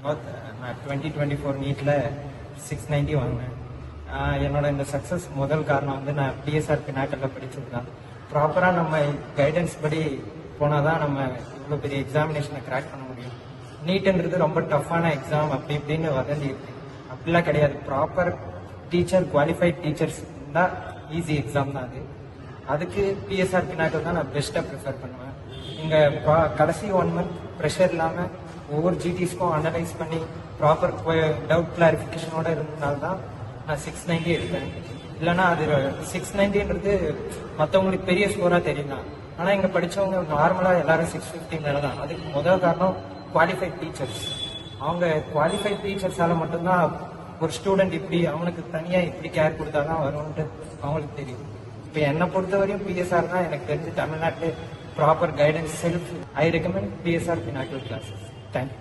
நான் 2024 நீட்டில் 690 வாங்கினேன். என்னோட இந்த சக்ஸஸ் முதல் காரணம் வந்து நான் பிஎஸ்ஆர் பினாக்கல்ல படித்தது தான். ப்ராப்பராக நம்ம கைடன்ஸ் படி போனால் தான் நம்ம இவ்வளோ பெரிய எக்ஸாமினேஷனை கிராக் பண்ண முடியும். நீட்டுன்றது ரொம்ப டஃப்பான எக்ஸாம் அப்படி இப்படின்னு வதந்தி இருக்கு. அப்படிலாம் கிடையாது. ப்ராப்பர் டீச்சர், குவாலிஃபைட் டீச்சர்ஸ் இருந்தால் ஈஸி எக்ஸாம் தான் அது. அதுக்கு பிஎஸ்ஆர் பினாக்கல் தான் நான் பெஸ்ட்டாக ப்ரிஃபர் பண்ணுவேன். இங்கே கடைசி 1 மந்த் ப்ரெஷர் இல்லாமல் ஒவ்வொரு ஜிடிஸ்க்கும் அனலைஸ் பண்ணி ப்ராப்பர் டவுட் கிளாரிஃபிகேஷனோட இருந்ததுனால்தான் நான் 690 எடுத்தேன். இல்லைன்னா அது 690ன்றது மற்றவங்களுக்கு பெரிய ஸ்கோராக தெரியலாம். ஆனால் இங்கே படித்தவங்க நார்மலாக எல்லாரும் 650 மேலே தான். அதுக்கு முதல் காரணம் குவாலிஃபைட் டீச்சர்ஸ். அவங்க குவாலிஃபைட் டீச்சர்ஸால் மட்டும்தான் ஒரு ஸ்டூடெண்ட் இப்படி அவனுக்கு தனியாக இப்படி கேர் கொடுத்தா தான் வரும்ன்ட்டு அவங்களுக்கு தெரியும். இப்போ என்னை பொறுத்தவரையும் பிஎஸ்ஆர் தான் எனக்கு தெரிஞ்சு தமிழ்நாட்டில் proper guidance self. I recommend PSR pinnacle classes. Thank you.